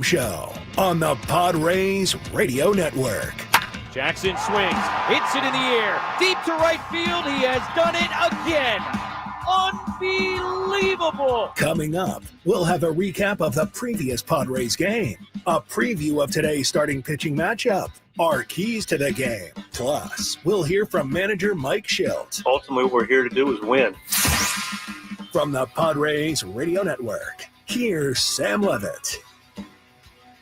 Show on the Padres Radio Network. Jackson swings, hits it in the air, deep to right field. He has done it again. Unbelievable. Coming up, we'll have a recap of the previous Padres game, a preview of today's starting pitching matchup, our keys to the game. Plus, we'll hear from manager Mike Shildt. Ultimately, what we're here to do is win. From the Padres Radio Network, here's Sam Levitt.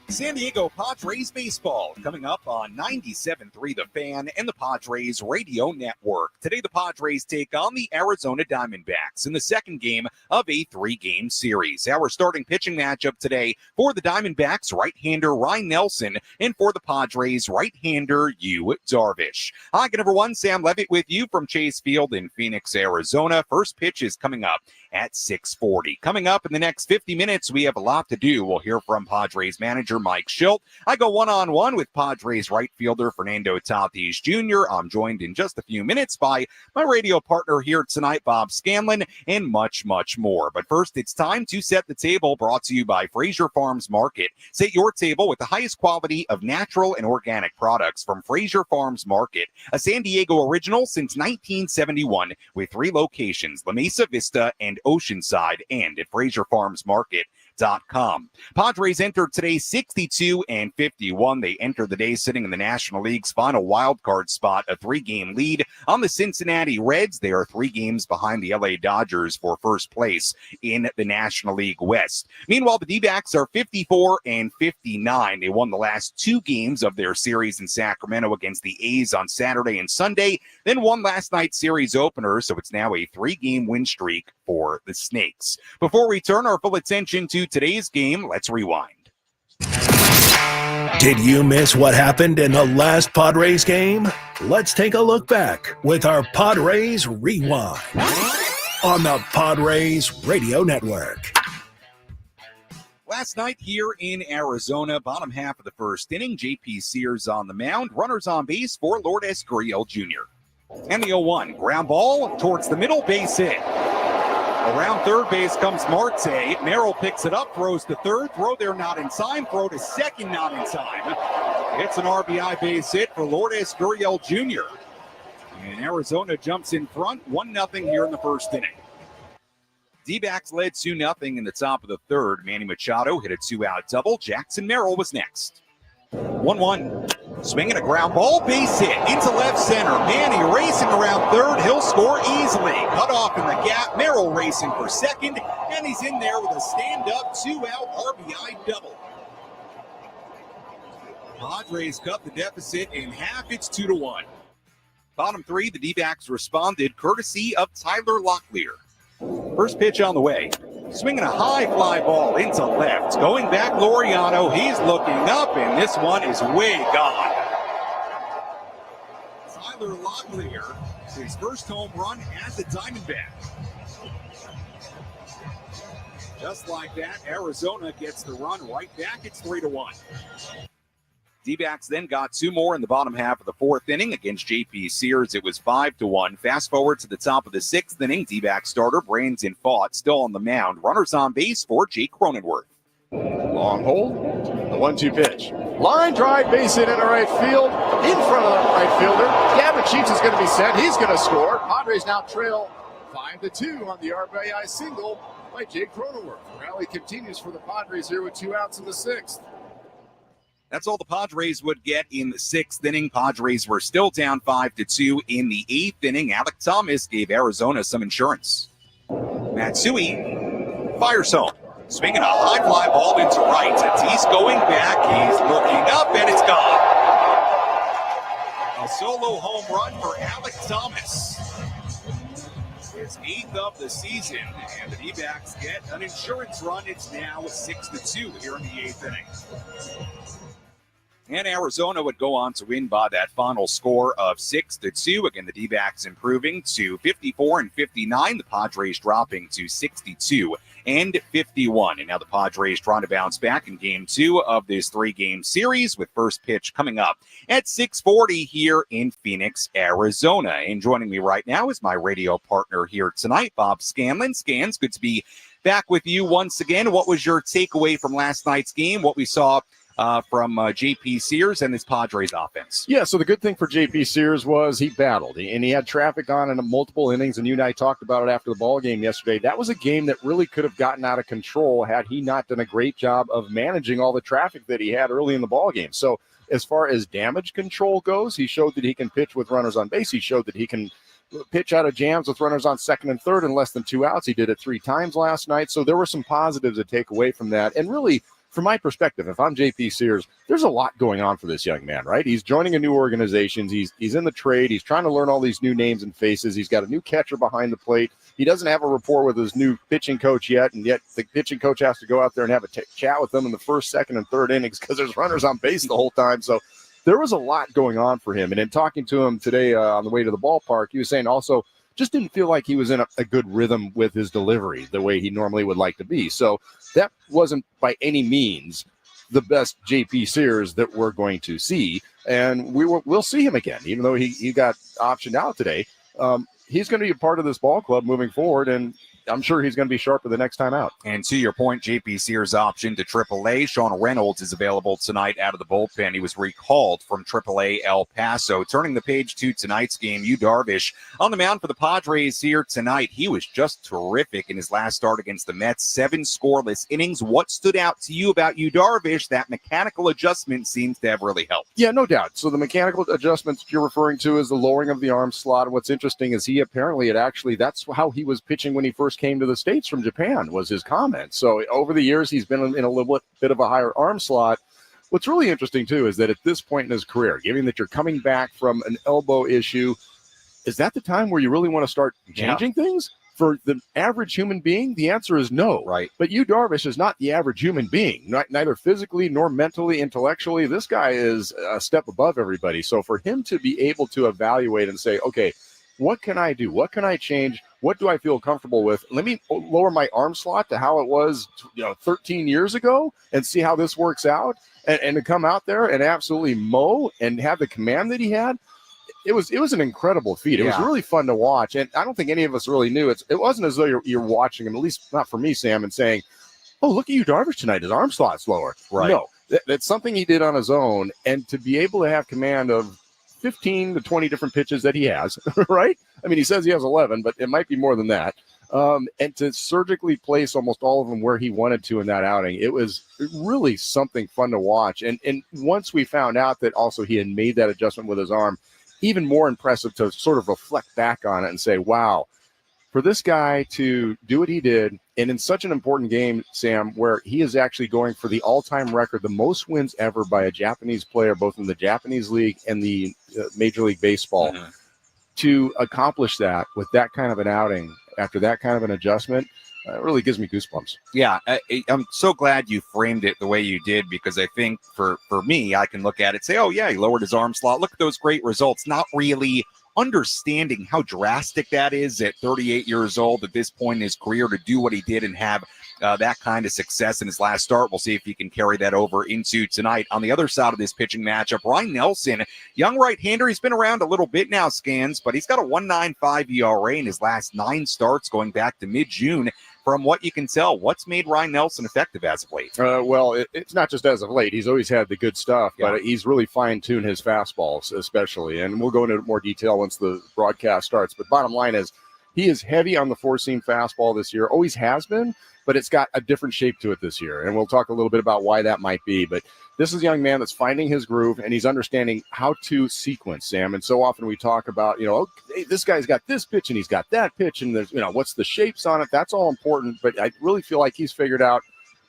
San Diego Padres baseball coming up on 97.3 The Fan and the Padres Radio Network. Today, the Padres take on the Arizona Diamondbacks in the second game of a three-game series. Our starting pitching matchup today for the Diamondbacks, right-hander Ryan Nelson, and for the Padres, right-hander Yu Darvish. Hi, good everyone. Sam Levitt with you from Chase Field in Phoenix, Arizona. First pitch is coming up at 6:40. Coming up in the next 50 minutes, we have a lot to do. We'll hear from Padres manager Mike Shildt. I go one-on-one with Padres right fielder Fernando Tatis Jr. I'm joined in just a few minutes by my radio partner here tonight, Bob Scanlon, and much, much more. But first, it's time to set the table, brought to you by Fraser Farms Market. Set your table with the highest quality of natural and organic products from Fraser Farms Market, a San Diego original since 1971 with 3 locations, La Mesa Vista and Oceanside, and at FraserFarmsMarket.com. Padres entered today 62-51. They entered the day sitting in the National League's final wild card spot, a 3-game lead on the Cincinnati Reds. They are 3 games behind the LA Dodgers for first place in the National League West. Meanwhile, the D-backs are 54-59. They won the last 2 games of their series in Sacramento against the A's on Saturday and Sunday, then won last night's series opener, so it's now a 3-game win streak for the Snakes. Before we turn our full attention to today's game, let's rewind. Did you miss what happened in the last Padres game? Let's take a look back with our Padres Rewind on the Padres Radio Network. Last night here in Arizona, bottom half of the first inning, J.P. Sears on the mound, runners on base for Lourdes Gurriel Jr. And the 0-1, ground ball towards the middle, base hit. Around third base comes Marte. Merrill picks it up, throws to third. Throw there, not in time. Throw to second, not in time. It's an RBI base hit for Lourdes Gurriel Jr. And Arizona jumps in front, 1-0 here in the first inning. D-backs led 2-0 in the top of the third. Manny Machado hit a 2-out double. Jackson Merrill was next. 1-1. Swinging a ground ball, base hit into left center. Manny racing around third. He'll score easily. Cut off in the gap. Merrill racing for second. And he's in there with a stand-up 2-out RBI double. Padres cut the deficit in half. It's 2-1. Bottom 3, the D-backs responded courtesy of Tyler Locklear. First pitch on the way. Swinging a high fly ball into left. Going back, Laureano. He's looking up, and this one is way gone. Tyler Locklear, his first home run at the Diamondbacks. Just like that, Arizona gets the run right back. It's 3-1. D-backs then got 2 more in the bottom half of the fourth inning against J.P. Sears. It was 5-1. Fast forward to the top of the sixth inning. D-back starter Brandon Pfaadt still on the mound. Runners on base for Jake Cronenworth. Long hold. The 1-2 pitch. Line drive, base hit into right field. In front of the right fielder. Gavin Sheets is going to be set. He's going to score. Padres now trail 5-2 on the RBI single by Jake Cronenworth. Rally continues for the Padres here with 2 outs in the sixth. That's all the Padres would get in the sixth inning. Padres were still down 5-2 in the eighth inning. Alec Thomas gave Arizona some insurance. Matsui fires home. Swinging a high fly ball into right. Tatis going back. He's looking up, and it's gone. A solo home run for Alec Thomas. His 8th of the season, and the D-backs get an insurance run. It's now 6-2 here in the 8th inning. And Arizona would go on to win by that final score of 6-2. Again, the D-backs improving to 54-59. The Padres dropping to 62-51. And now the Padres trying to bounce back in game 2 of this 3-game series with first pitch coming up at 6:40 here in Phoenix, Arizona. And joining me right now is my radio partner here tonight, Bob Scanlon. Scans, good to be back with you once again. What was your takeaway from last night's game? What we saw from J.P. Sears and his Padres offense? Yeah, so the good thing for J.P. Sears was he battled, and he had traffic on in multiple innings, and you and I talked about it after the ball game yesterday. That was a game that really could have gotten out of control had he not done a great job of managing all the traffic that he had early in the ball game. So as far as damage control goes, he showed that he can pitch with runners on base. He showed that he can pitch out of jams with runners on second and third in less than 2 outs. He did it 3 times last night. So there were some positives to take away from that. And really, from my perspective, if I'm J.P. Sears, there's a lot going on for this young man, right? He's joining a new organization. He's in the trade. He's trying to learn all these new names and faces. He's got a new catcher behind the plate. He doesn't have a rapport with his new pitching coach yet, and yet the pitching coach has to go out there and have a chat with them in the first, second, and third innings because there's runners on base the whole time. So there was a lot going on for him. And in talking to him today on the way to the ballpark, he was saying also just didn't feel like he was in a good rhythm with his delivery the way he normally would like to be. So that wasn't by any means the best J.P. Sears that we're going to see. And we'll see him again, even though he got optioned out today. He's going to be a part of this ball club moving forward, and I'm sure he's going to be sharper the next time out. And to your point, J.P. Sears option to AAA. Sean Reynolds is available tonight out of the bullpen. He was recalled from AAA El Paso. Turning the page to tonight's game, Yu Darvish on the mound for the Padres here tonight. He was just terrific in his last start against the Mets. 7 scoreless innings. What stood out to you about Yu Darvish? That mechanical adjustment seems to have really helped. Yeah, no doubt. So the mechanical adjustments you're referring to is the lowering of the arm slot. What's interesting is that's how he was pitching when he first came to the States from Japan, was his comment. So over the years, he's been in a little bit of a higher arm slot. What's really interesting, too, is that at this point in his career, given that you're coming back from an elbow issue, is that the time where you really want to start changing things? For the average human being, the answer is no. Right. But Yu Darvish is not the average human being, neither physically nor mentally, intellectually. This guy is a step above everybody. So for him to be able to evaluate and say, okay, what can I do? What can I change? What do I feel comfortable with? Let me lower my arm slot to how it was 13 years ago and see how this works out. And to come out there and absolutely mow and have the command that he had, it was an incredible feat. It was really fun to watch. And I don't think any of us really knew. It wasn't as though you're watching him, at least not for me, Sam, and saying, oh, look at Yu Darvish tonight. His arm slot's lower. Right. No, that's something he did on his own. And to be able to have command of 15 to 20 different pitches that he has, right? I mean, he says he has 11, but it might be more than that. And to surgically place almost all of them where he wanted to in that outing, it was really something fun to watch. And once we found out that also he had made that adjustment with his arm, even more impressive to sort of reflect back on it and say, wow, for this guy to do what he did, and in such an important game, Sam, where he is actually going for the all-time record, the most wins ever by a Japanese player, both in the Japanese League and the Major League Baseball, to accomplish that with that kind of an outing, after that kind of an adjustment, it really gives me goosebumps. Yeah, I'm so glad you framed it the way you did, because I think for me, I can look at it, say, oh, yeah, he lowered his arm slot. Look at those great results. Not really understanding how drastic that is at 38 years old at this point in his career to do what he did and have that kind of success in his last start. We'll see if he can carry that over into tonight. On the other side of this pitching matchup, Ryan Nelson, young right-hander. He's been around a little bit now, Scans, but he's got a 1.95 ERA in his last 9 starts going back to mid-June. From what you can tell, what's made Ryan Nelson effective as of late? Well, it's not just as of late. He's always had the good stuff, but he's really fine-tuned his fastballs, especially. And we'll go into more detail once the broadcast starts. But bottom line is, he is heavy on the four-seam fastball this year. Always has been, but it's got a different shape to it this year. And we'll talk a little bit about why that might be. But this is a young man that's finding his groove, and he's understanding how to sequence, Sam. And so often we talk about, okay, this guy's got this pitch and he's got that pitch, and there's, what's the shapes on it. That's all important. But I really feel like he's figured out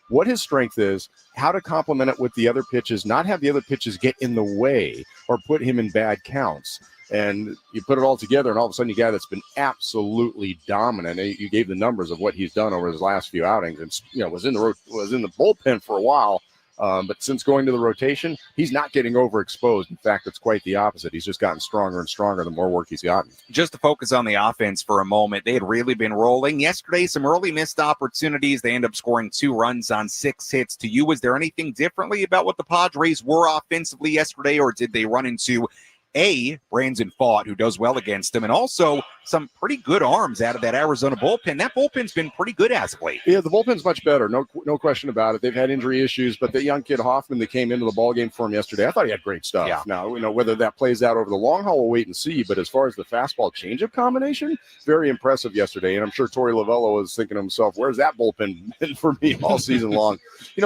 what his strength is, how to complement it with the other pitches, not have the other pitches get in the way or put him in bad counts. And you put it all together, and all of a sudden you got a guy that's been absolutely dominant. You gave the numbers of what he's done over his last few outings, and was in the bullpen for a while. But since going to the rotation, he's not getting overexposed. In fact, it's quite the opposite. He's just gotten stronger and stronger the more work he's gotten. Just to focus on the offense for a moment, they had really been rolling. Yesterday, some early missed opportunities. They end up scoring 2 runs on 6 hits. To you, was there anything differently about what the Padres were offensively yesterday, or did they run into Brandon Pfaadt, who does well against him, and also some pretty good arms out of that Arizona bullpen. That bullpen's been pretty good as of late. Yeah, the bullpen's much better. No question about it. They've had injury issues, but the young kid Hoffman that came into the ballgame for him yesterday, I thought he had great stuff. Yeah. Now, whether that plays out over the long haul, we'll wait and see. But as far as the fastball changeup combination, very impressive yesterday. And I'm sure Torey Lovello was thinking to himself, where's that bullpen been for me all season long?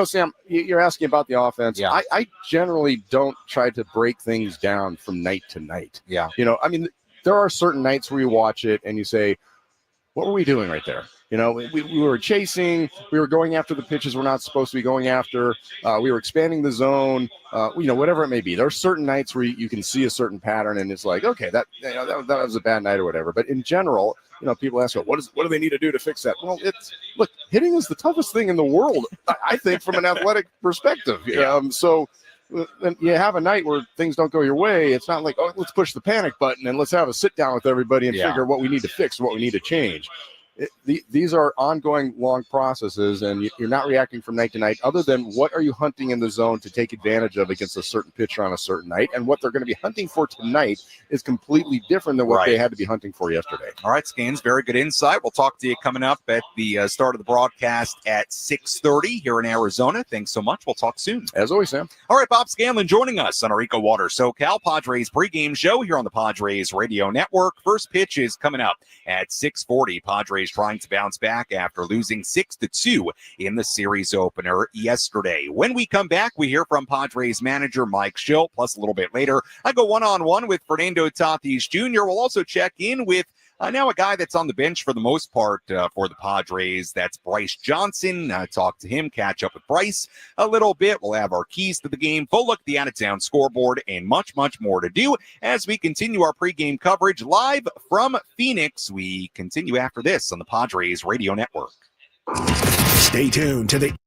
Sam, you're asking about the offense. Yeah. I generally don't try to break things down from night to night. Yeah. There are certain nights where you watch it and you say, what were we doing right there? We were chasing, we were going after the pitches we're not supposed to be going after. We were expanding the zone, whatever it may be. There are certain nights where you can see a certain pattern and it's like, okay, that was a bad night or whatever. But in general, people ask, what do they need to do to fix that? Well, look, hitting is the toughest thing in the world, I think, from an athletic perspective. Yeah. So when you have a night where things don't go your way, it's not like, let's push the panic button and let's have a sit down with everybody and figure what we need to fix, what we need to change. These are ongoing long processes, and you're not reacting from night to night other than what are you hunting in the zone to take advantage of against a certain pitcher on a certain night, and what they're going to be hunting for tonight is completely different than what they had to be hunting for yesterday. All right, Scans, very good insight. We'll talk to you coming up at the start of the broadcast at 6:30 here in Arizona. Thanks so much. We'll talk soon. As always, Sam. All right, Bob Scanlon joining us on our EcoWater SoCal Padres pregame show here on the Padres Radio Network. First pitch is coming up at 6:40. Padres trying to bounce back after losing 6-2 in the series opener yesterday. When we come back, we hear from Padres manager Mike Shildt. Plus, a little bit later, I go one-on-one with Fernando Tatis Jr. We'll also check in with now a guy that's on the bench for the most part for the Padres. That's Bryce Johnson. Talk to him, catch up with Bryce a little bit. We'll have our keys to the game, full look at the out-of-town scoreboard, and much, much more to do as we continue our pregame coverage live from Phoenix. We continue after this on the Padres Radio Network. Stay tuned to the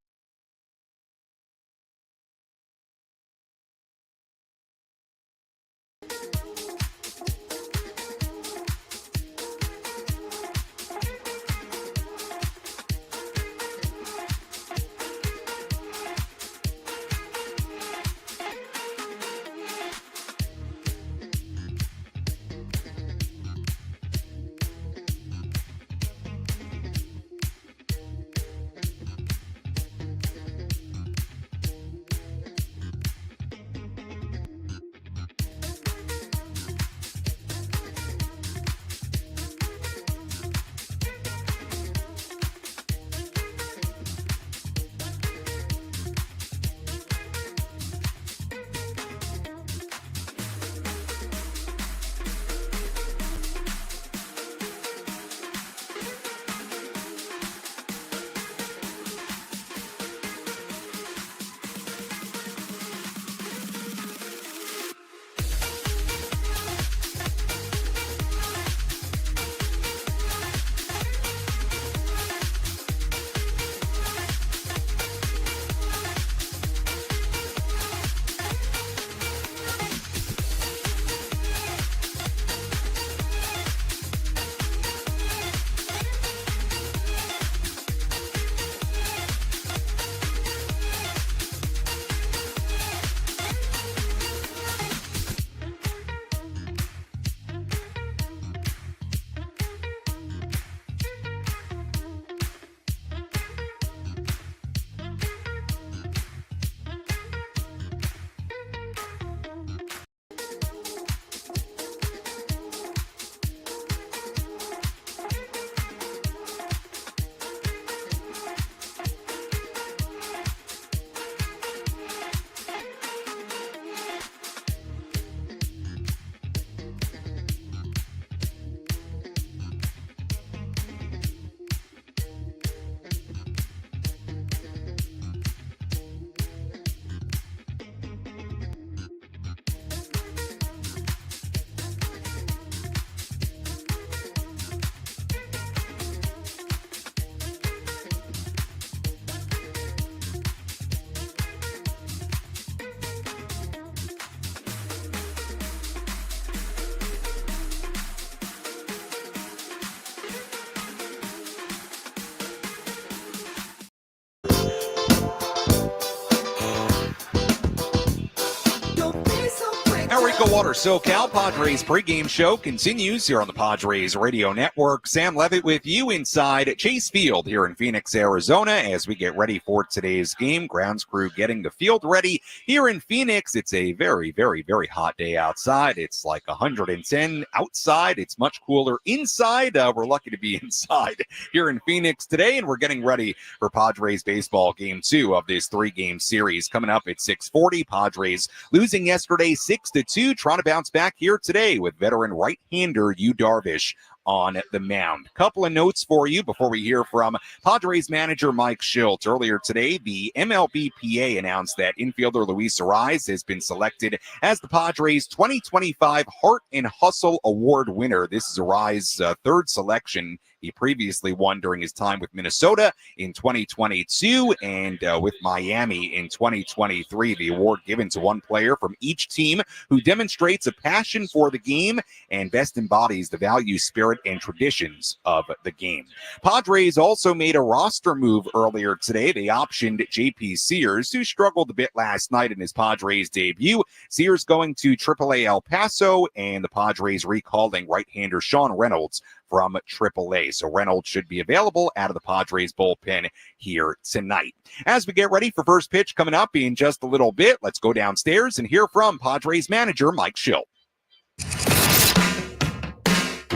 EcoWater SoCal Padres pregame show continues here on the Padres Radio Network. Sam Levitt with you inside Chase Field here in Phoenix, Arizona, as we get ready for today's game. Grounds crew getting the field ready here in Phoenix. It's a very, very, very hot day outside. It's like 110 outside. It's much cooler inside. We're lucky to be inside here in Phoenix today, and we're getting ready for Padres baseball game 2 of this 3-game series coming up at 6:40. Padres losing yesterday 6-2, trying to bounce back here today with veteran right-hander Yu Darvish on the mound. Couple of notes for you before we hear from Padres manager Mike Shildt. Earlier today, the MLBPA announced that infielder Luis Arraez has been selected as the Padres 2025 Heart and Hustle Award winner. This is Arraez's third selection. He previously won during his time with Minnesota in 2022 and with Miami in 2023. The award given to one player from each team who demonstrates a passion for the game and best embodies the value, spirit, and traditions of the game. Padres also made a roster move earlier today. They optioned J.P. Sears, who struggled a bit last night in his Padres debut. Sears going to AAA El Paso, and the Padres recalling right-hander Sean Reynolds from AAA. So Reynolds should be available out of the Padres bullpen here tonight. As we get ready for first pitch coming up in just a little bit, let's go downstairs and hear from Padres manager Mike Shildt.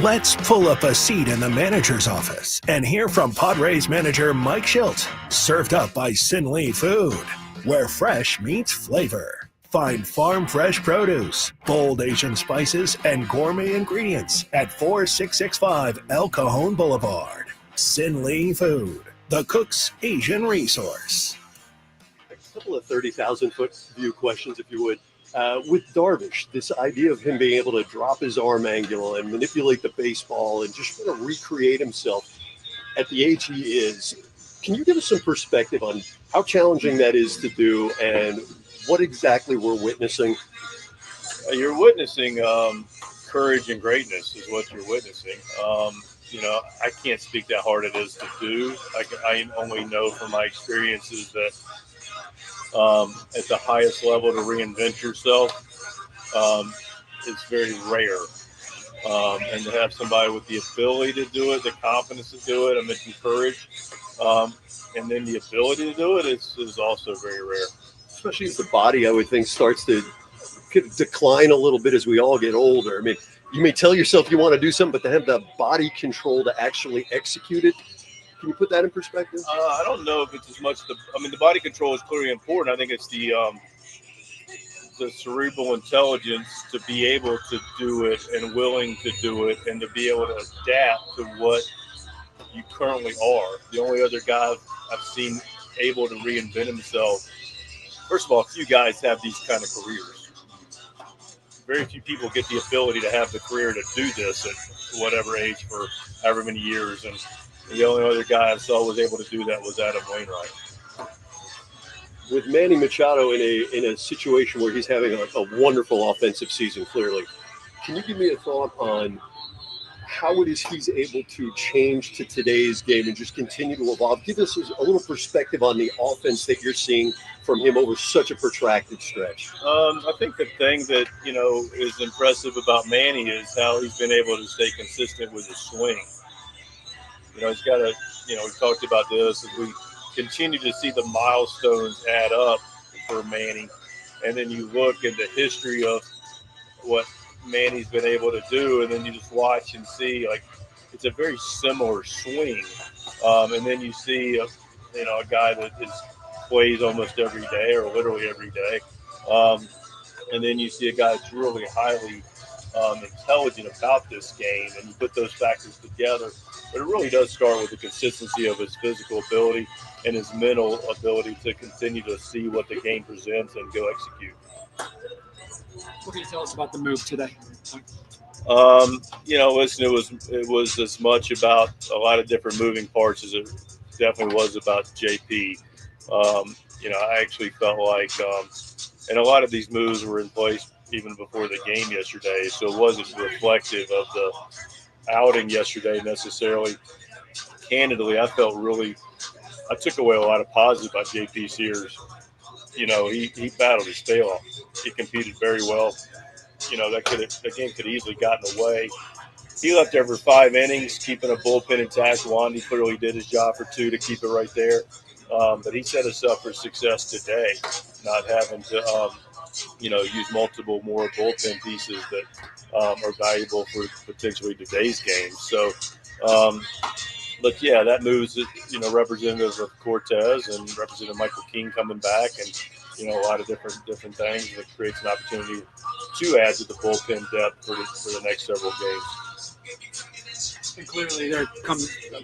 Let's pull up a seat in the manager's office and hear from Padres manager Mike Shildt. Served up by Sin Lee Food, where fresh meets flavor. Find farm fresh produce, bold Asian spices, and gourmet ingredients at 4665 El Cajon Boulevard. Sin Lee Food, the cook's Asian resource. A couple of 30,000-foot view questions, if you would. With Darvish, this idea of him being able to drop his arm angle and manipulate the baseball and just sort of recreate himself at the age he is, can you give us some perspective on how challenging that is to do and what exactly we're witnessing? You're witnessing courage and greatness is what you're witnessing. I can't speak that hard it is to do. I only know from my experiences that at the highest level to reinvent yourself is very rare. And to have somebody with the ability to do it, the confidence to do it, I mentioned courage, and then the ability to do it is also very rare. Especially as the body, I would think, starts to decline a little bit as we all get older. I mean, you may tell yourself you want to do something, but to have the body control to actually execute it, can you put that in perspective? I don't know if it's as much the body control is clearly important. I think it's the cerebral intelligence to be able to do it and willing to do it and to be able to adapt to what you currently are. The only other guy I've seen able to reinvent himself, first of all, few guys have these kind of careers. Very few people get the ability to have the career to do this at whatever age for however many years. And the only other guy I saw was able to do that was Adam Wainwright. With Manny Machado in a situation where he's having a wonderful offensive season, clearly, can you give me a thought on how it is he's able to change to today's game and just continue to evolve? Give us a little perspective on the offense that you're seeing from him over such a protracted stretch. I think the thing that, is impressive about Manny is how he's been able to stay consistent with his swing. He's got to, we talked about this as we continue to see the milestones add up for Manny. And then you look at the history of what Manny's been able to do, and then you just watch and see, like, it's a very similar swing. And then you see, a guy that plays almost every day or literally every day. And then you see a guy that's really highly intelligent about this game, and you put those factors together. But it really does start with the consistency of his physical ability and his mental ability to continue to see what the game presents and go execute. What can you tell us about the move today? Listen, it was as much about a lot of different moving parts as it definitely was about JP. I actually felt like, and a lot of these moves were in place even before the game yesterday, so it wasn't reflective of the outing yesterday necessarily. Candidly, I took away a lot of positive by JP Sears. He battled his tail off. He competed very well. that game could easily gotten away. He left over 5 innings, keeping a bullpen intact. Wandy clearly did his job for 2 to keep it right there. But he set us up for success today, not having to, use multiple more bullpen pieces that are valuable for potentially today's game. So, but yeah, that moves, representative of Cortez and Representative Michael King coming back, and a lot of different things that creates an opportunity to add to the bullpen depth for the next several games. And clearly, there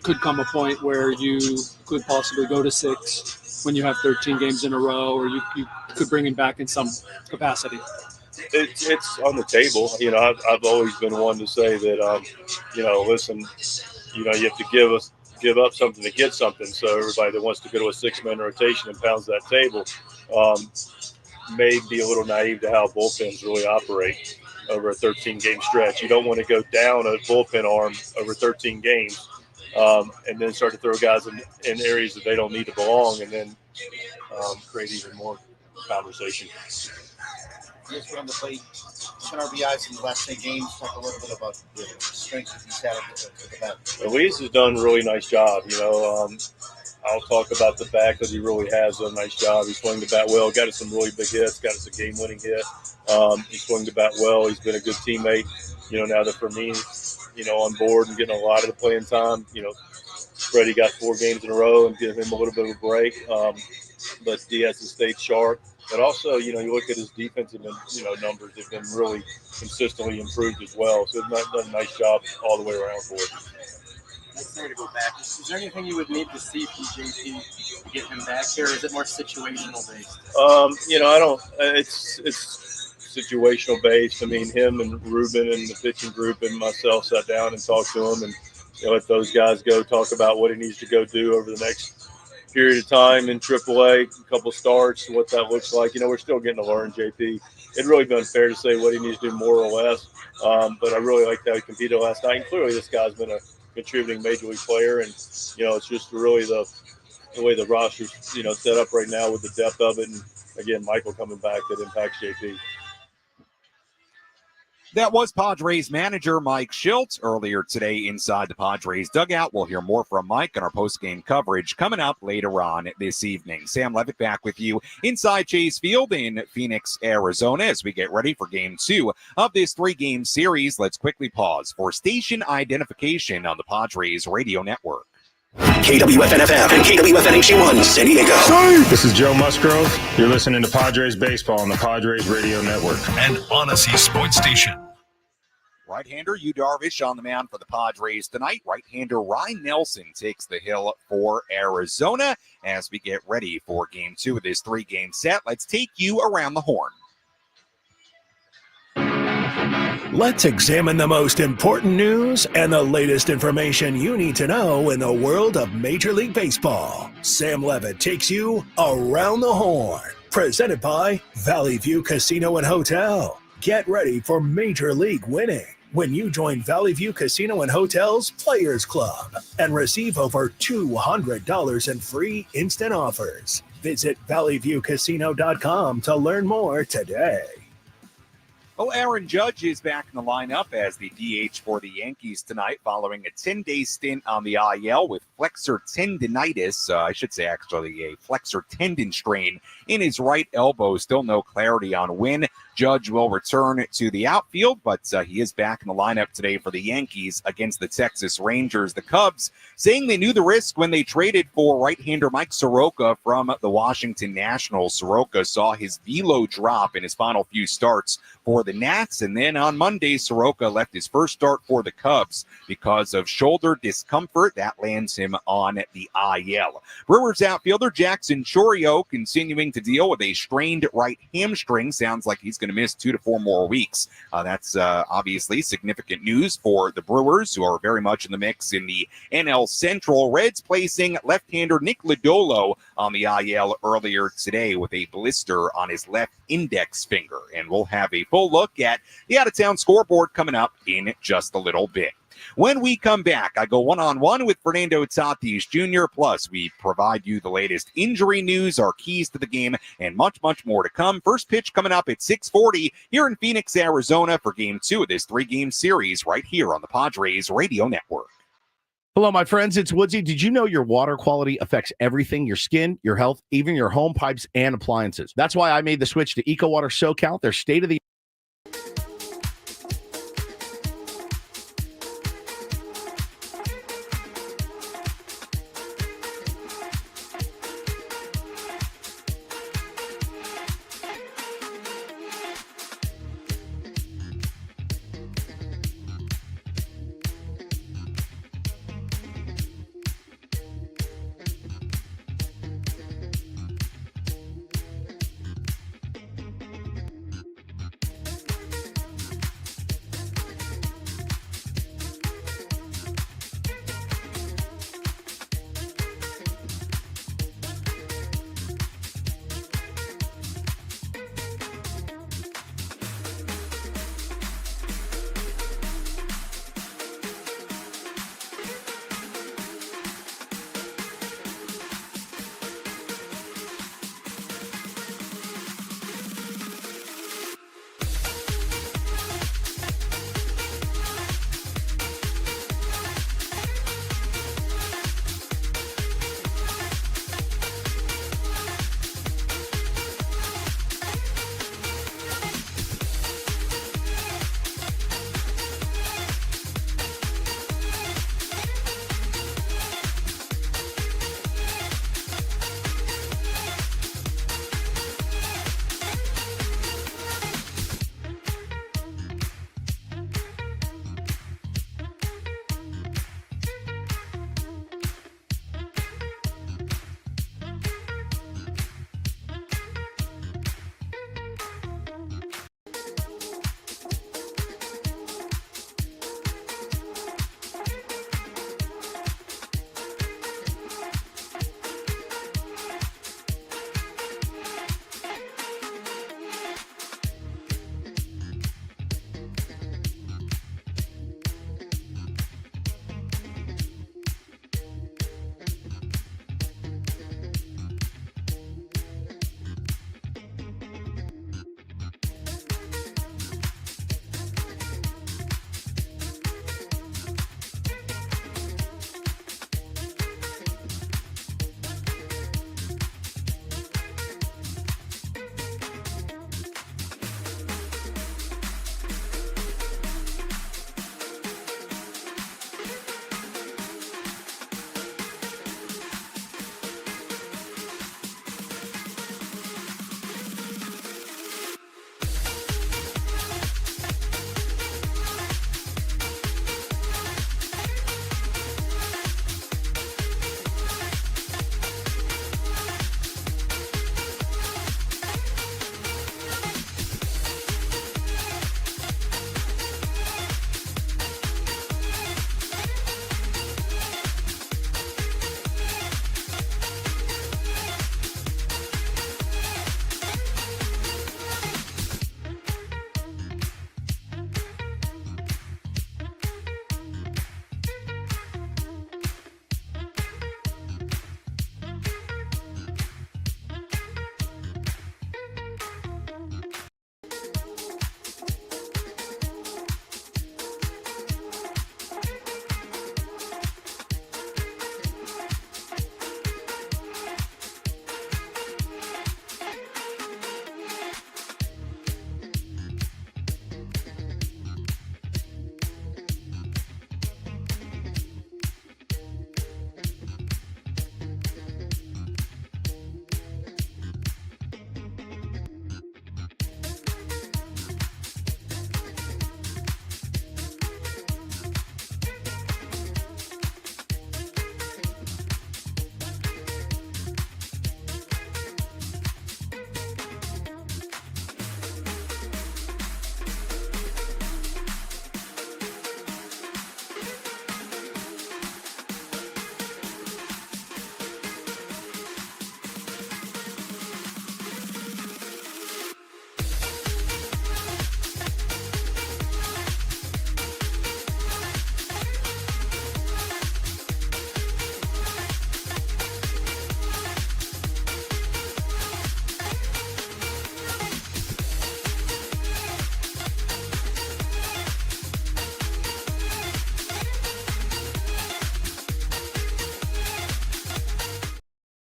could come a point where you could possibly go to 6 when you have 13 games in a row, or you could bring him back in some capacity. It's on the table. I've always been one to say that, listen, you have to give up something to get something. So everybody that wants to go to a 6-man rotation and pounds that table may be a little naive to how bullpens really operate over a 13-game stretch. You don't want to go down a bullpen arm over 13 games and then start to throw guys in areas that they don't need to belong, and then create even more conversation. Just put on the plate, 10 RBIs in the last 10 games. Talk a little bit about the strengths that he's had at the bat. Luis has done a really nice job. I'll talk about the fact that he really has done a nice job. He swung the bat well, got us some really big hits, got us a game-winning hit. He swung the bat well. He's been a good teammate. Now that Fermin's, on board and getting a lot of the playing time, Freddie got 4 games in a row and give him a little bit of a break. But Diaz has stayed sharp. But also, you look at his defensive, numbers have been really consistently improved as well. So he's done a nice job all the way around for it. Necessary to go back. Is there anything you would need to see from JP to get him back here, or is it more situational based? I don't. It's situational based. I mean, him and Ruben and the pitching group and myself sat down and talked to him, and let those guys go talk about what he needs to go do over the next period of time in AAA, a couple starts, what that looks like. We're still getting to learn JP. It'd really be unfair to say what he needs to do more or less, but I really liked how he competed last night. And clearly this guy's been a contributing major league player, and, it's just really the way the roster's, set up right now with the depth of it. And, again, Michael coming back that impacts JP. That was Padres manager Mike Shildt earlier today inside the Padres dugout. We'll hear more from Mike on our post-game coverage coming up later on this evening. Sam Levitt back with you inside Chase Field in Phoenix, Arizona, as we get ready for Game 2 of this 3-game series. Let's quickly pause for station identification on the Padres radio network. KWFN-FM and KWFN-HD1 San Diego. This is Joe Musgrove. You're listening to Padres Baseball on the Padres Radio Network. And Odyssey Sports Station. Right-hander Yu Darvish on the mound for the Padres tonight. Right-hander Ryan Nelson takes the hill for Arizona as we get ready for Game 2 of this 3-game set. Let's take you around the horn. Let's examine the most important news and the latest information you need to know in the world of Major League Baseball. Sam Levitt takes you around the horn. Presented by Valley View Casino and Hotel. Get ready for Major League winning when you join Valley View Casino and Hotel's Players Club and receive over $200 in free instant offers. Visit valleyviewcasino.com to learn more today. Well, Aaron Judge is back in the lineup as the DH for the Yankees tonight following a 10-day stint on the IL with flexor tendinitis. I should say actually a flexor tendon strain in his right elbow. Still no clarity on when Judge will return to the outfield, but he is back in the lineup today for the Yankees against the Texas Rangers. The Cubs saying they knew the risk when they traded for right-hander Mike Soroka from the Washington Nationals. Soroka saw his velo drop in his final few starts for the Nats, and then on Monday, Soroka left his first start for the Cubs because of shoulder discomfort. That lands him on the IL. Brewers outfielder Jackson Chourio continuing to deal with a strained right hamstring. Sounds like he's going to miss 2 to 4 more weeks. That's obviously significant news for the Brewers, who are very much in the mix in the NL Central. Reds placing left-hander Nick Lodolo on the IL earlier today with a blister on his left index finger. And we'll have a full look at the out-of-town scoreboard coming up in just a little bit. When we come back, I go one-on-one with Fernando Tatis Jr. Plus, we provide you the latest injury news, our keys to the game, and much, much more to come. First pitch coming up at 6:40 here in Phoenix, Arizona for Game 2 of this 3-game series right here on the Padres Radio Network. Hello, my friends. It's Woodsy. Did you know your water quality affects everything? Your skin, your health, even your home pipes and appliances. That's why I made the switch to EcoWater SoCal. Their state-of-the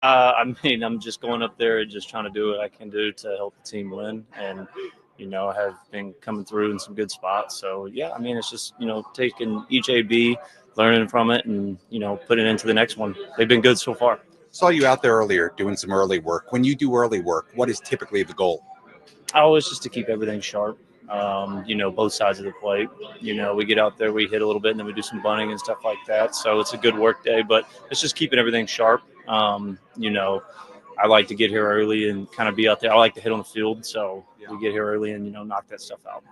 I mean, I'm just going up there and just trying to do what I can do to help the team win. And, have been coming through in some good spots. So, yeah, I mean, it's just, taking each AB, learning from it, and, putting it into the next one. They've been good so far. Saw you out there earlier doing some early work. When you do early work, what is typically the goal? Always just to keep everything sharp. Both sides of the plate. We get out there, we hit a little bit, and then we do some bunting and stuff like that. So it's a good work day, but it's just keeping everything sharp. I like to get here early and kind of be out there. I like to hit on the field, so we get here early and, knock that stuff out.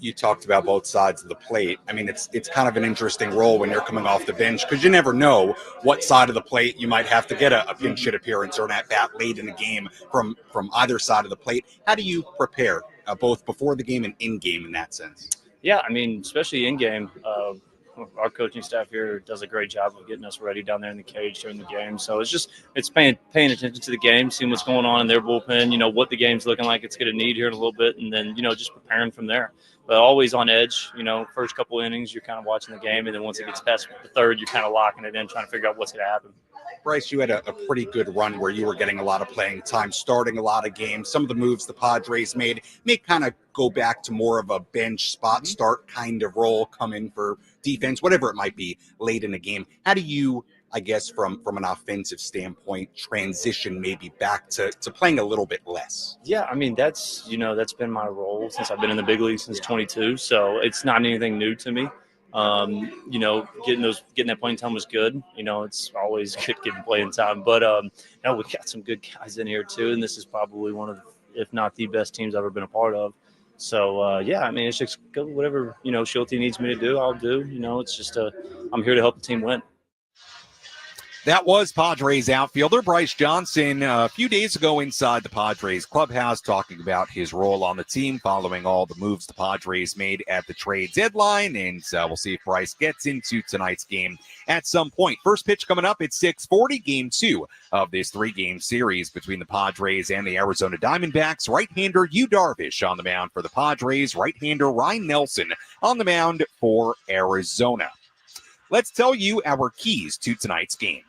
You talked about both sides of the plate. I mean, it's kind of an interesting role when you're coming off the bench because you never know what side of the plate you might have to get a pinch hit appearance or an at-bat late in the game from either side of the plate. How do you prepare both before the game and in-game in that sense? Yeah, I mean, especially in-game, our coaching staff here does a great job of getting us ready down there in the cage during the game. So it's paying attention to the game, seeing what's going on in their bullpen, what the game's looking like it's going to need here in a little bit, and then, just preparing from there. But always on edge, first couple innings, you're kind of watching the game, and then once it gets past the third, you're kind of locking it in, trying to figure out what's going to happen. Bryce, you had a pretty good run where you were getting a lot of playing time, starting a lot of games. Some of the moves the Padres made may kind of go back to more of a bench spot start kind of role, come in for defense, whatever it might be late in the game. How do you, I guess, from an offensive standpoint, transition maybe back to playing a little bit less? Yeah, I mean, that's been my role since I've been in the big league since 22. So it's not anything new to me. Getting that playing time was good. It's always good getting playing time. But we got some good guys in here too, and this is probably one of, if not the best teams I've ever been a part of. So I mean, it's just whatever Shildt needs me to do, I'll do. It's just I'm here to help the team win. That was Padres outfielder Bryce Johnson a few days ago inside the Padres clubhouse talking about his role on the team following all the moves the Padres made at the trade deadline. And we'll see if Bryce gets into tonight's game at some point. First pitch coming up at 6:40, game 2 of this 3-game series between the Padres and the Arizona Diamondbacks. Right-hander Yu Darvish on the mound for the Padres. Right-hander Ryan Nelson on the mound for Arizona. Let's tell you our keys to tonight's game.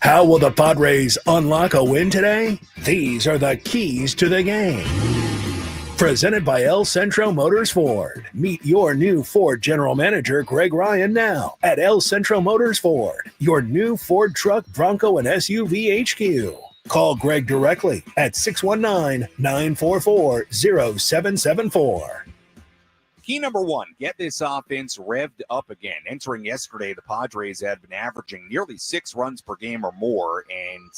How will the Padres unlock a win today? These are the keys to the game. Presented by El Centro Motors Ford. Meet your new Ford General Manager, Greg Ryan, now at El Centro Motors Ford, your new Ford truck, Bronco, and SUV HQ. Call Greg directly at 619-944-0774. Key number 1, get this offense revved up again. Entering yesterday, the Padres had been averaging nearly 6 runs per game or more. And,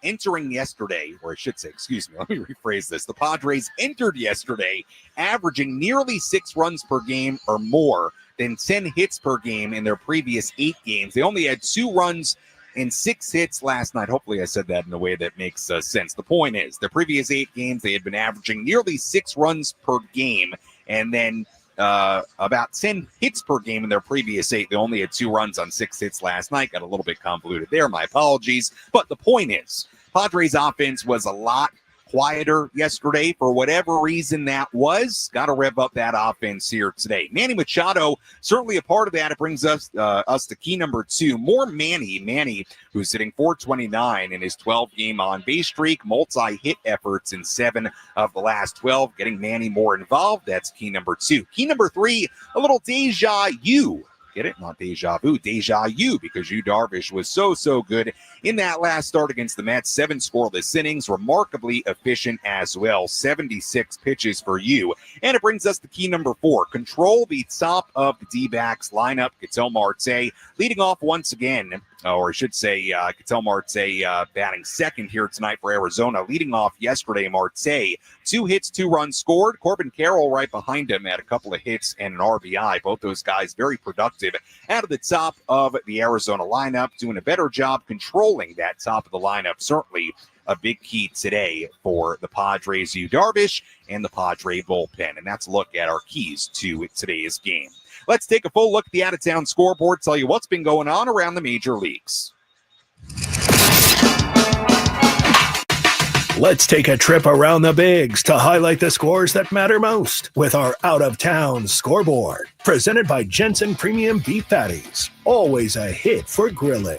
entering yesterday, let me rephrase this. The Padres entered yesterday averaging nearly 6 runs per game or more than 10 hits per game in their previous 8 games. They only had 2 runs and 6 hits last night. Hopefully I said that in a way that makes sense. The point is, the previous 8 games, they had been averaging nearly 6 runs per game, and then about 10 hits per game in their previous 8. They only had 2 runs on 6 hits last night. Got a little bit convoluted there. My apologies. But the point is, Padres offense was a lot quieter yesterday for whatever reason that was. Got to rev up that offense here today. Manny Machado, certainly a part of that. It brings us to key number 2. More Manny, who's hitting .429 in his 12-game on-base streak, multi-hit efforts in 7 of the last 12. Getting Manny more involved. That's key number 2. Key number 3, a little deja vu. Get it? Not deja vu, deja you, because Yu Darvish was so good in that last start against the Mets. 7 scoreless innings, remarkably efficient as well. 76 pitches for you. And it brings us to key number 4. Control the top of the D-backs lineup. Ketel Marte leading off once again. Or I should say, Ketel Marte batting second here tonight for Arizona. Leading off yesterday, Marte, 2 hits, 2 runs scored. Corbin Carroll right behind him had a couple of hits and an RBI. Both those guys very productive out of the top of the Arizona lineup, doing a better job controlling that top of the lineup. Certainly a big key today for the Padres, Yu Darvish, and the Padre bullpen. And that's a look at our keys to today's game. Let's take a full look at the out-of-town scoreboard, tell you what's been going on around the major leagues. Let's take a trip around the bigs to highlight the scores that matter most with our out-of-town scoreboard. Presented by Jensen Premium Beef Patties. Always a hit for grilling.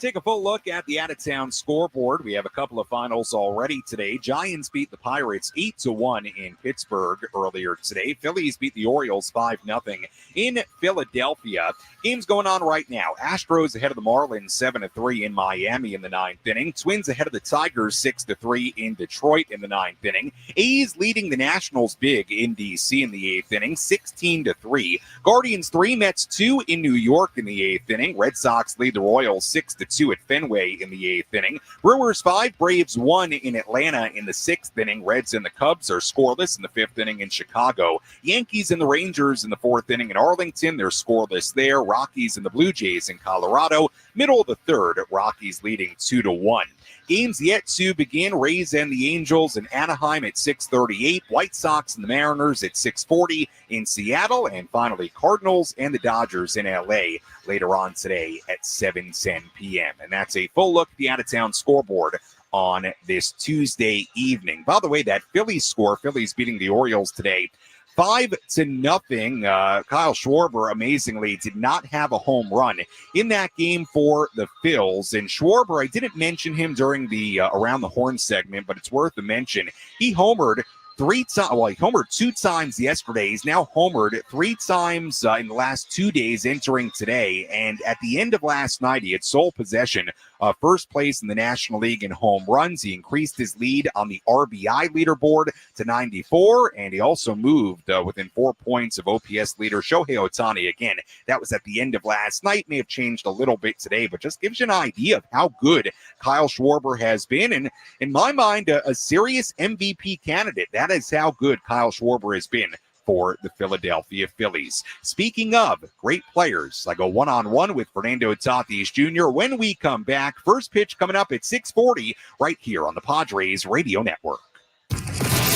Take a full look at the out-of-town scoreboard. We have a couple of finals already today. Giants beat the Pirates 8-1 in Pittsburgh earlier today. Phillies beat the Orioles 5-0 in Philadelphia. Games going on right now. Astros ahead of the Marlins 7-3 in Miami in the ninth inning. Twins ahead of the Tigers 6-3 in Detroit in the ninth inning. A's leading the Nationals big in D.C. in the eighth inning 16-3. Guardians 3, Mets 2 in New York in the eighth inning. Red Sox lead the Royals 6-2 at Fenway in the eighth inning. Brewers 5, Braves 1 in Atlanta in the sixth inning. Reds and the Cubs are scoreless in the fifth inning in Chicago. Yankees and the Rangers in the fourth inning in Arlington. They're scoreless there. Rockies and the Blue Jays in Colorado. Middle of the third, Rockies leading 2-1. Games yet to begin. Rays and the Angels in Anaheim at 6:38. White Sox and the Mariners at 6:40 in Seattle. And finally, Cardinals and the Dodgers in L.A. later on today at 7:10 p.m. And that's a full look at the out-of-town scoreboard on this Tuesday evening. By the way, that Phillies score, Phillies beating the Orioles today 5-0. Kyle Schwarber, amazingly, did not have a home run in that game for the Phils. And Schwarber, I didn't mention him during the Around the Horn segment, but it's worth a mention. He homered 3 times. Well, he homered 2 times yesterday. He's now homered 3 times in the last 2 days entering today. And at the end of last night, he had sole possession of first place in the National League in home runs. He increased his lead on the RBI leaderboard to 94, and he also moved within 4 points of OPS leader Shohei Ohtani. Again, that was at the end of last night. May have changed a little bit today, but just gives you an idea of how good Kyle Schwarber has been. And in my mind, a serious MVP candidate. That is how good Kyle Schwarber has been for the Philadelphia Phillies. Speaking of great players, I go one-on-one with Fernando Tatis Jr. when we come back. First pitch coming up at 6:40 right here on the Padres Radio Network.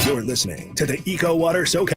You're listening to the EcoWater SoCal.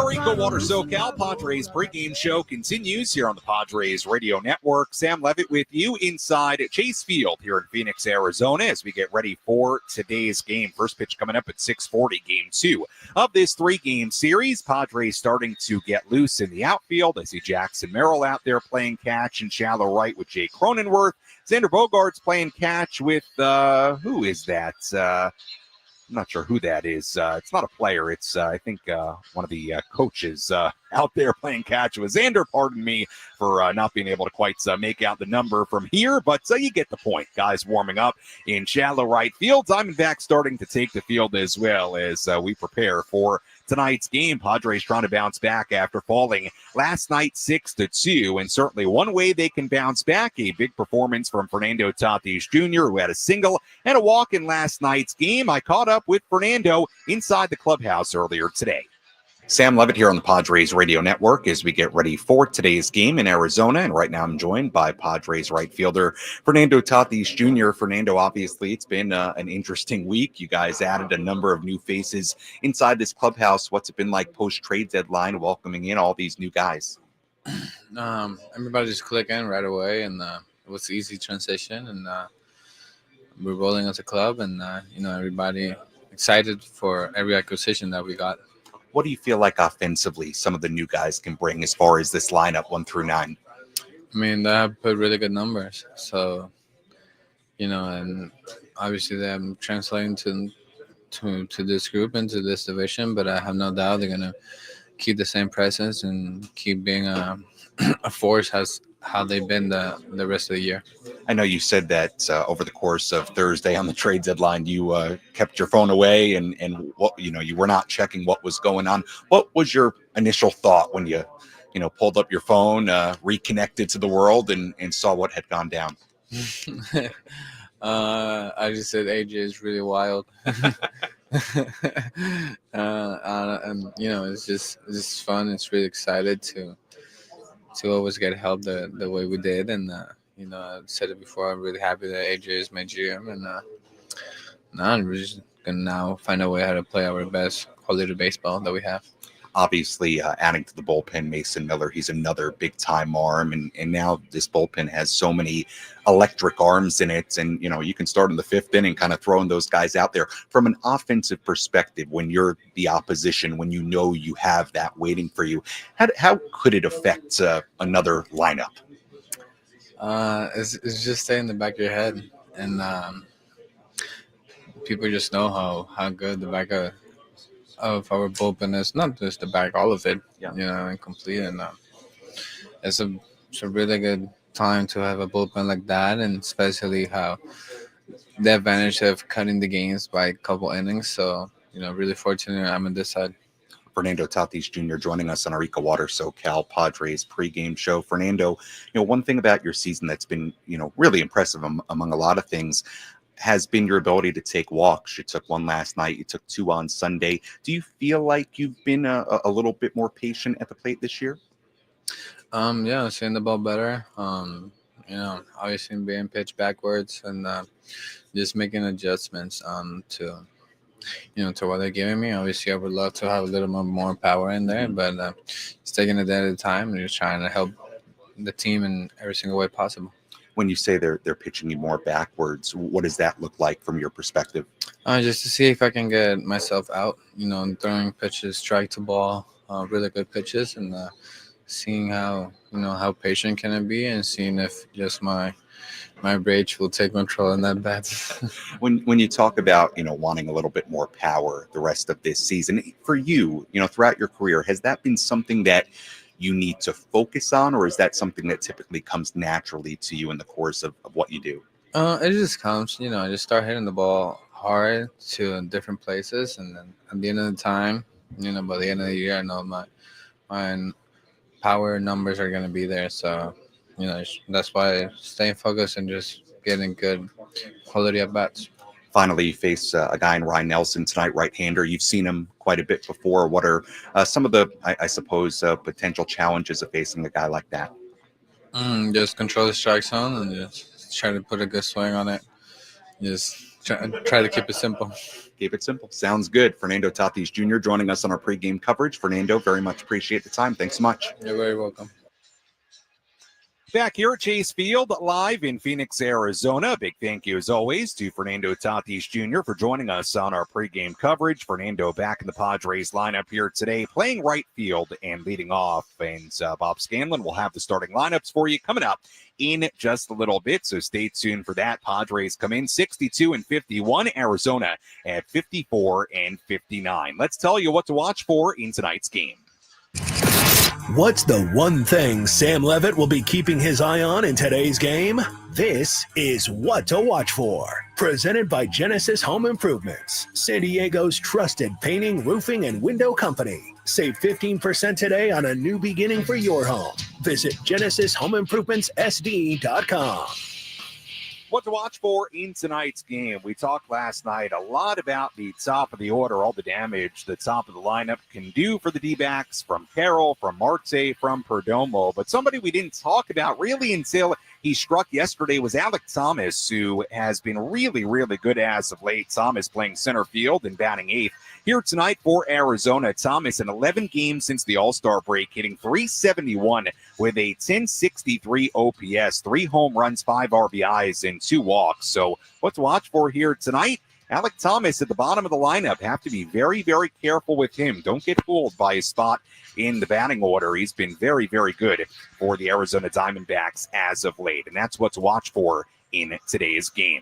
EcoWater SoCal Padres pregame show continues here on the Padres Radio Network. Sam Levitt with you inside Chase Field here in Phoenix, Arizona, as we get ready for today's game. First pitch coming up at 6:40, game 2 of this 3-game series. Padres starting to get loose in the outfield. I see Jackson Merrill out there playing catch in shallow right with Jay Cronenworth. Xander Bogaerts playing catch with, who is that? I'm not sure who that is. It's not a player. It's, I think, one of the coaches out there playing catch with Xander. Pardon me for not being able to quite make out the number from here, but you get the point. Guys warming up in shallow right field. Diamondbacks starting to take the field as well as we prepare for tonight's game. Padres trying to bounce back after falling last night 6-2, and certainly one way they can bounce back, a big performance from Fernando Tatis Jr., who had a single and a walk in last night's game. I caught up with Fernando inside the clubhouse earlier today. Sam Levitt here on the Padres Radio Network as we get ready for today's game in Arizona. And right now I'm joined by Padres right fielder Fernando Tatis Jr. Fernando, obviously it's been an interesting week. You guys added a number of new faces inside this clubhouse. What's it been like post-trade deadline, welcoming in all these new guys? Everybody just clicked in right away, and it was an easy transition. And we're rolling as a club, and everybody excited for every acquisition that we got. What do you feel like offensively some of the new guys can bring as far as this lineup 1 through 9? I mean, they have put really good numbers. So, and obviously they have translating to this group and to this division, but I have no doubt they're going to keep the same presence and keep being a force as how they've been the rest of the year. I know you said that over the course of Thursday on the trade deadline, you kept your phone away and what you were not checking what was going on. What was your initial thought when you pulled up your phone, reconnected to the world, and saw what had gone down? I just said AJ is really wild. And it's just fun. It's really excited to always get help the way we did, and I said it before, I'm really happy that AJ is my GM, and we're just gonna now find a way how to play our best quality baseball that we have. Obviously, adding to the bullpen, Mason Miller, he's another big-time arm, and now this bullpen has so many electric arms in it, and you can start in the 5th inning kind of throwing those guys out there. From an offensive perspective, when you're the opposition, when you have that waiting for you, how could it affect another lineup? It's just stay in the back of your head, and people just know how good the back of our bullpen is, not just the back, all of it, and complete. And it's a really good time to have a bullpen like that, and especially how the advantage of cutting the games by a couple innings. So, really fortunate I'm on this side. Fernando Tatis Jr. joining us on our EcoWater SoCal Padres pregame show. Fernando, one thing about your season that's been, really impressive among a lot of things has been your ability to take walks. You took one last night. You took 2 on Sunday. Do you feel like you've been a little bit more patient at the plate this year? Yeah, seeing the ball better. Obviously being pitched backwards and just making adjustments to what they're giving me. Obviously, I would love to have a little more power in there, but just taking it at a time and just trying to help the team in every single way possible. When you say they're pitching you more backwards, what does that look like from your perspective? Just to see if I can get myself out, throwing pitches, strike to ball, really good pitches, and seeing how patient can it be, and seeing if just my rage will take control in that bat. When you talk about wanting a little bit more power the rest of this season, for you, throughout your career, has that been something that you need to focus on, or is that something that typically comes naturally to you in the course of what you do? It just comes, I just start hitting the ball hard to different places, and then at the end of the time, by the end of the year, I know my power numbers are going to be there. So, that's why staying focused and just getting good quality at bats. Finally, you face a guy in Ryan Nelson tonight, right-hander. You've seen him quite a bit before. What are some of the, I suppose, potential challenges of facing a guy like that? Just control the strike zone and just try to put a good swing on it. Just try to keep it simple. Keep it simple. Sounds good. Fernando Tatis Jr. joining us on our pregame coverage. Fernando, very much appreciate the time. Thanks so much. You're very welcome. Back here at Chase Field, live in Phoenix, Arizona. Big thank you, as always, to Fernando Tatis Jr. for joining us on our pregame coverage. Fernando back in the Padres lineup here today, playing right field and leading off. And Bob Scanlon will have the starting lineups for you coming up in just a little bit, so stay tuned for that. Padres come in 62-51, Arizona at 54-59. Let's tell you what to watch for in tonight's game. What's the one thing Sam Levitt will be keeping his eye on in today's game? This is What to Watch For, presented by Genesis Home Improvements, San Diego's trusted painting, roofing, and window company. Save 15% today on a new beginning for your home. Visit GenesisHomeImprovementsSD.com. What to watch for in tonight's game. We talked last night a lot about the top of the order, all the damage the top of the lineup can do for the D-backs, from Carroll, from Marte, from Perdomo. But somebody we didn't talk about really until he struck yesterday was Alec Thomas, who has been really, really good as of late. Thomas playing center field and batting eighth. Here tonight for Arizona, Thomas in 11 games since the All-Star break, hitting .371 with a .1063 OPS, 3 home runs, 5 RBIs, and 2 walks. So what to watch for here tonight? Alec Thomas at the bottom of the lineup. Have to be very, very careful with him. Don't get fooled by his spot in the batting order. He's been very, very good for the Arizona Diamondbacks as of late, and that's what to watch for in today's game.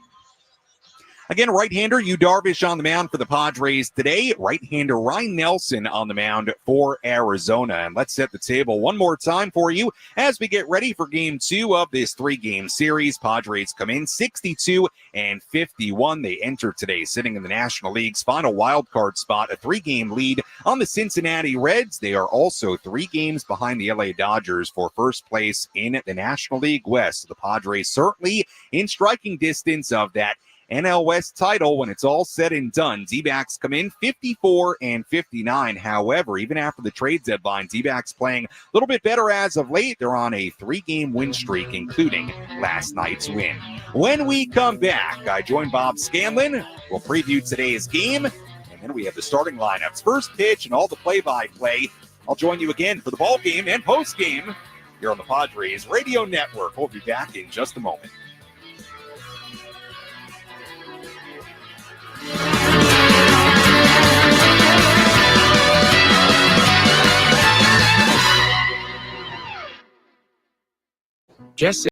Again, right-hander Yu Darvish on the mound for the Padres today. Right-hander Ryan Nelson on the mound for Arizona. And let's set the table one more time for you as we get ready for Game 2 of this 3-game series. Padres come in 62-51. They enter today sitting in the National League's final wild-card spot, a 3-game lead on the Cincinnati Reds. They are also 3 games behind the LA Dodgers for first place in the National League West. The Padres certainly in striking distance of that NL West title when it's all said and done. D-backs come in 54-59. However, even after the trade deadline, D-backs playing a little bit better as of late. They're on a 3-game win streak, including last night's win. When we come back, I join Bob Scanlon. We'll preview today's game, and then we have the starting lineups, first pitch, and all the play-by-play. I'll join you again for the ball game and post game here on the Padres Radio Network. We'll be back in just a moment. Jesse